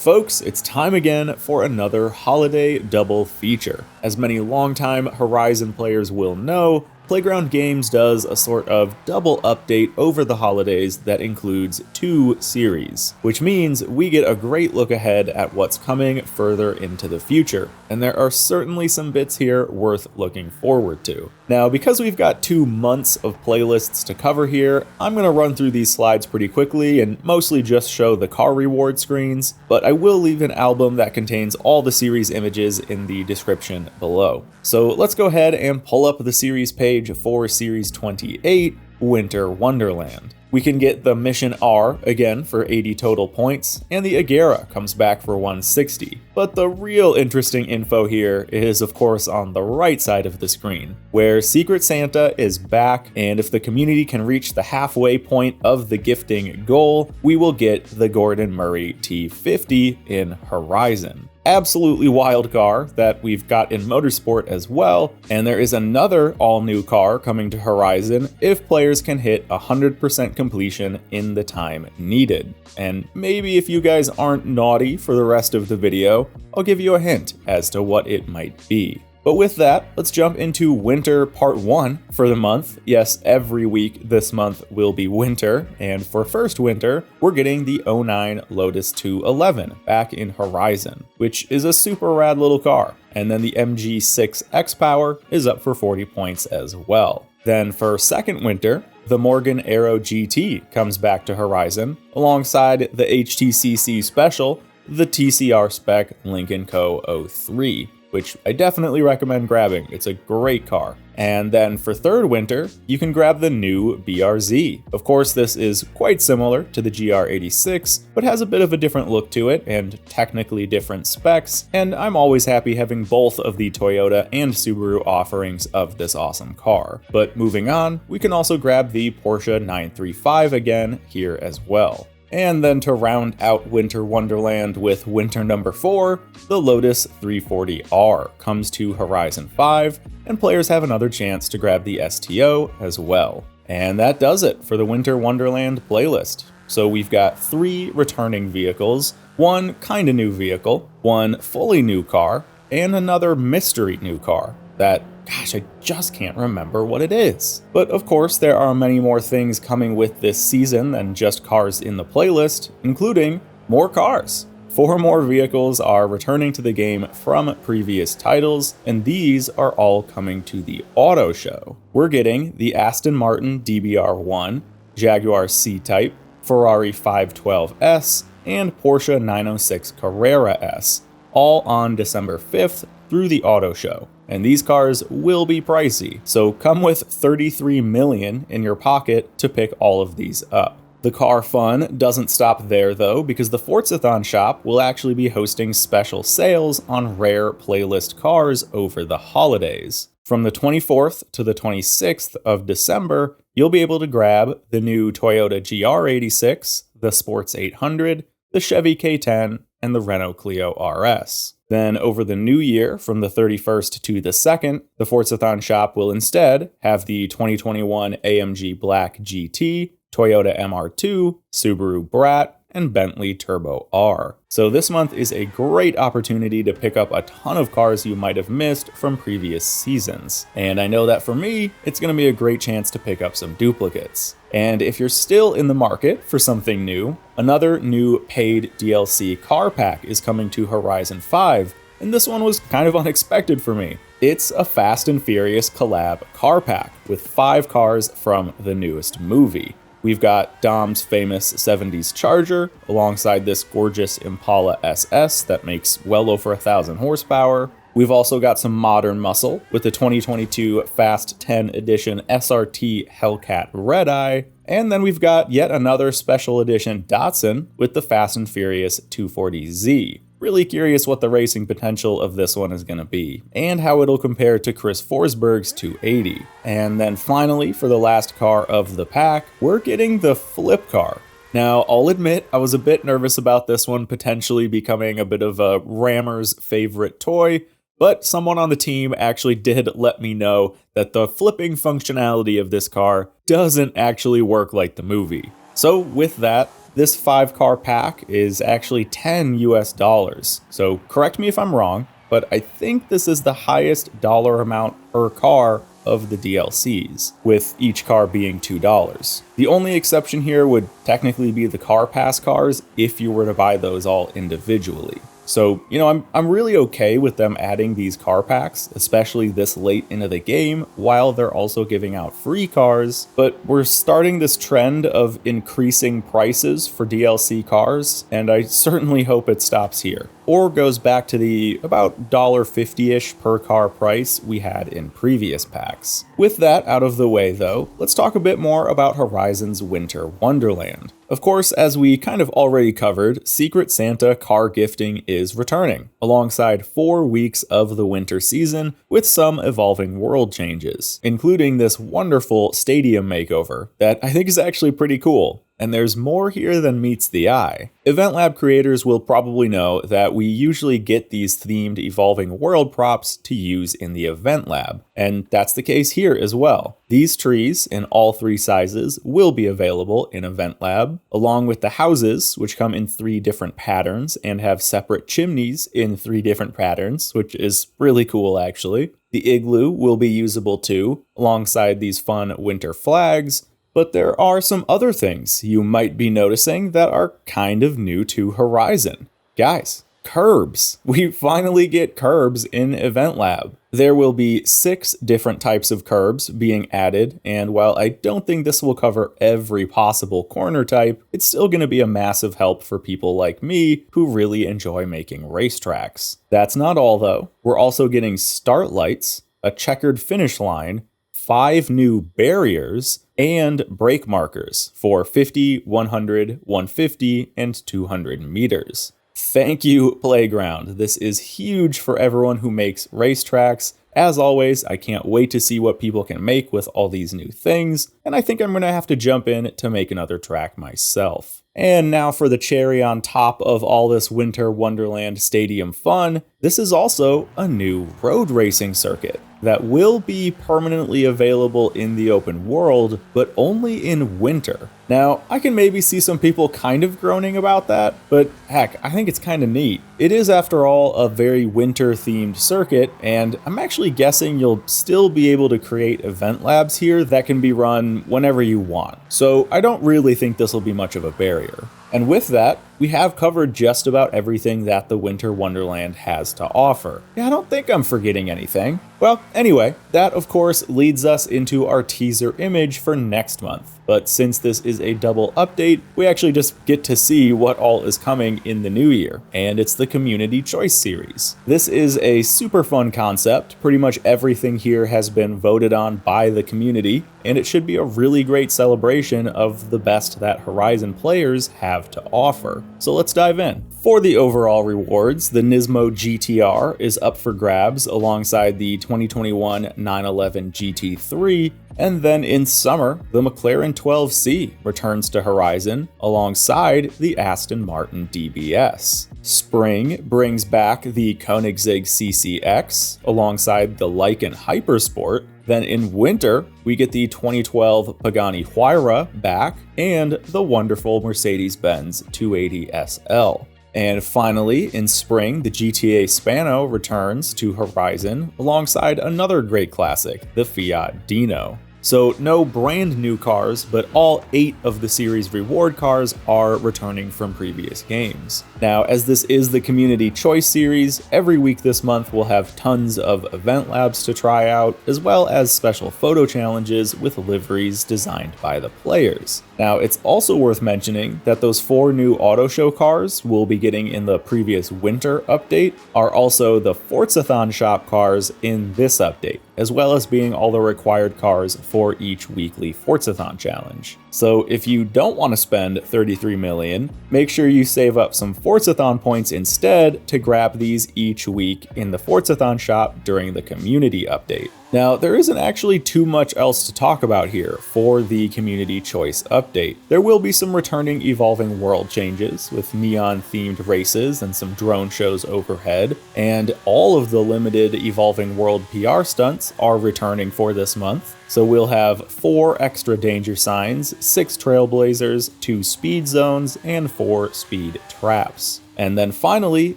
folks, it's time again for another holiday double feature. As many longtime Horizon players will know, Playground Games does a sort of double update over the holidays that includes 2 series, which means we get a great look ahead at what's coming further into the future, and there are certainly some bits here worth looking forward to. Now, because we've got 2 months of playlists to cover here, I'm going to run through these slides pretty quickly and mostly just show the car reward screens, but I will leave an album that contains all the series images in the description below. So let's go ahead and pull up the series page for Series 28, Winter Wonderland. We can get the Mission R, again for 80 total points, and the Agera comes back for 160. But the real interesting info here is of course on the right side of the screen, where Secret Santa is back, and if the community can reach the halfway point of the gifting goal, we will get the Gordon Murray T50 in Horizon. Absolutely wild car that we've got in Motorsport as well, and there is another all-new car coming to Horizon if players can hit 100% completion in the time needed. And maybe if you guys aren't naughty for the rest of the video, I'll give you a hint as to what it might be. But with that, let's jump into Winter Part 1 for the month. Yes, every week this month will be winter, and for first winter, we're getting the 09 Lotus 211 back in Horizon, which is a super rad little car. And then the MG6 X-Power is up for 40 points as well. Then for second winter, the Morgan Aero GT comes back to Horizon, alongside the HTCC Special, the TCR Spec Lincoln Co. 03. Which I definitely recommend grabbing. It's a great car. And then for third winter, you can grab the new BRZ. Of course, this is quite similar to the GR86, but has a bit of a different look to it and technically different specs, and I'm always happy having both of the Toyota and Subaru offerings of this awesome car. But moving on, we can also grab the Porsche 935 again here as well. And then to round out Winter Wonderland with winter number 4, the Lotus 340R comes to Horizon 5, and players have another chance to grab the STO as well. And that does it for the Winter Wonderland playlist. So we've got 3 returning vehicles, 1 kinda new vehicle, 1 fully new car, and another mystery new car that, gosh, I just can't remember what it is. But of course, there are many more things coming with this season than just cars in the playlist, including more cars. 4 more vehicles are returning to the game from previous titles, and these are all coming to the auto show. We're getting the Aston Martin DBR1, Jaguar C-Type, Ferrari 512S, and Porsche 906 Carrera S, all on December 5th through the auto show. And these cars will be pricey, so come with $33 million in your pocket to pick all of these up. The car fun doesn't stop there though, because the Forzathon shop will actually be hosting special sales on rare playlist cars over the holidays. From the 24th to the 26th of December, you'll be able to grab the new Toyota GR86, the Sports 800, the Chevy K10, and the Renault Clio RS. Then over the new year, from the 31st to the 2nd, the Forzathon shop will instead have the 2021 AMG Black GT, Toyota MR2, Subaru Brat, and Bentley Turbo R. So this month is a great opportunity to pick up a ton of cars you might have missed from previous seasons. And I know that for me, it's going to be a great chance to pick up some duplicates. And if you're still in the market for something new, another new paid DLC car pack is coming to Horizon 5, and this one was kind of unexpected for me. It's a Fast and Furious collab car pack with 5 cars from the newest movie. We've got Dom's famous 70s Charger, alongside this gorgeous Impala SS that makes well over 1,000 horsepower. We've also got some modern muscle with the 2022 Fast 10 Edition SRT Hellcat Red Eye, and then we've got yet another special edition Datsun with the Fast and Furious 240Z. Really curious what the racing potential of this one is going to be, and how it'll compare to Chris Forsberg's 280. And then finally, for the last car of the pack, we're getting the Flip car. Now, I'll admit I was a bit nervous about this one potentially becoming a bit of a rammer's favorite toy, but someone on the team actually did let me know that the flipping functionality of this car doesn't actually work like the movie. So with that, This 5-car pack is actually $10 US. So correct me if I'm wrong, but I think this is the highest dollar amount per car of the DLCs, with each car being $2. The only exception here would technically be the car pass cars if you were to buy those all individually. So, I'm really okay with them adding these car packs, especially this late into the game, while they're also giving out free cars, but we're starting this trend of increasing prices for DLC cars, and I certainly hope it stops here, or goes back to the about $1.50-ish per car price we had in previous packs. With that out of the way though, let's talk a bit more about Horizon's Winter Wonderland. Of course, as we kind of already covered, Secret Santa car gifting is returning, alongside 4 weeks of the winter season with some evolving world changes, including this wonderful stadium makeover that I think is actually pretty cool. And there's more here than meets the eye. Event Lab creators will probably know that we usually get these themed evolving world props to use in the Event Lab, and that's the case here as well. These trees in all 3 sizes will be available in Event Lab, along with the houses, which come in 3 different patterns and have separate chimneys in 3 different patterns, which is really cool actually. The igloo will be usable too, alongside these fun winter flags. But there are some other things you might be noticing that are kind of new to Horizon. Guys, curbs. We finally get curbs in Event Lab. There will be 6 different types of curbs being added, and while I don't think this will cover every possible corner type, it's still going to be a massive help for people like me who really enjoy making racetracks. That's not all though. We're also getting start lights, a checkered finish line, 5 new barriers, and brake markers for 50, 100, 150, and 200 meters. Thank you, Playground. This is huge for everyone who makes racetracks. As always, I can't wait to see what people can make with all these new things, and I think I'm going to have to jump in to make another track myself. And now for the cherry on top of all this Winter Wonderland Stadium fun, this is also a new road racing circuit that will be permanently available in the open world, but only in winter. Now, I can maybe see some people kind of groaning about that, but heck, I think it's kind of neat. It is, after all, a very winter-themed circuit, and I'm actually guessing you'll still be able to create event labs here that can be run whenever you want. So I don't really think this will be much of a barrier. And with that, we have covered just about everything that the Winter Wonderland has to offer. Yeah, I don't think I'm forgetting anything. Well, anyway, that of course leads us into our teaser image for next month. But since this is a double update, we actually just get to see what all is coming in the new year, and it's the Community Choice Series. This is a super fun concept. Pretty much everything here has been voted on by the community, and it should be a really great celebration of the best that Horizon players have to offer. So let's dive in. For the overall rewards, the Nismo GTR is up for grabs alongside the 2021 911 GT3, and then in summer, the McLaren 12C returns to Horizon alongside the Aston Martin DBS. Spring brings back the Koenigsegg CCX alongside the Lykan Hypersport. Then in winter, we get the 2012 Pagani Huayra back and the wonderful Mercedes-Benz 280 SL. And finally, in spring, the GTA Spano returns to Horizon alongside another great classic, the Fiat Dino. So no brand new cars, but all 8 of the series reward cars are returning from previous games. Now, as this is the Community Choice Series, every week this month we'll have tons of event labs to try out, as well as special photo challenges with liveries designed by the players. Now, it's also worth mentioning that those 4 new auto show cars we'll be getting in the previous winter update are also the Forzathon shop cars in this update, as well as being all the required cars for each weekly Forzathon challenge. So if you don't want to spend 33 million, make sure you save up some Forzathon points instead to grab these each week in the Forzathon shop during the community update. Now, there isn't actually too much else to talk about here for the Community Choice update. There will be some returning evolving world changes with neon-themed races and some drone shows overhead, and all of the limited evolving world PR stunts are returning for this month. So we'll have 4 extra danger signs, 6 trailblazers, 2 speed zones, and 4 speed traps. And then finally,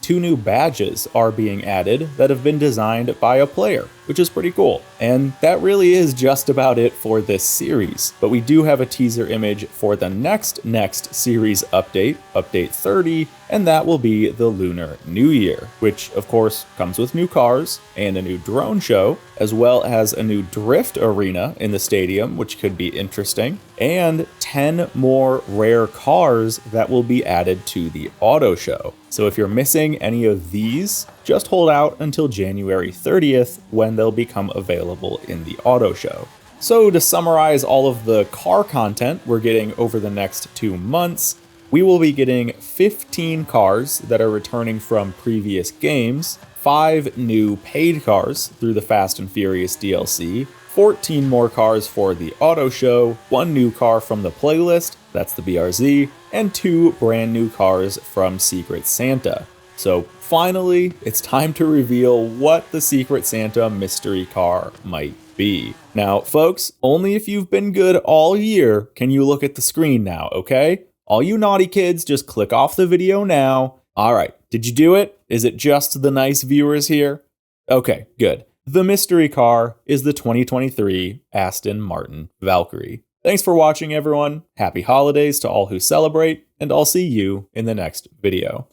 2 new badges are being added that have been designed by a player, which is pretty cool. And that really is just about it for this series. But we do have a teaser image for the next series update, Update 30, and that will be the Lunar New Year, which of course comes with new cars and a new drone show, as well as a new drift arena in the stadium, which could be interesting, and 10 more rare cars that will be added to the auto show. So if you're missing any of these, just hold out until January 30th when they'll become available in the auto show. So to summarize all of the car content we're getting over the next 2 months, we will be getting 15 cars that are returning from previous games, 5 new paid cars through the Fast and Furious DLC, 14 more cars for the auto show, 1 new car from the playlist, that's the BRZ, and 2 brand new cars from Secret Santa. So finally, it's time to reveal what the Secret Santa mystery car might be. Now, folks, only if you've been good all year can you look at the screen now, okay? All you naughty kids, just click off the video now. All right, did you do it? Is it just the nice viewers here? Okay, good. The mystery car is the 2023 Aston Martin Valkyrie. Thanks for watching, everyone. Happy holidays to all who celebrate, and I'll see you in the next video.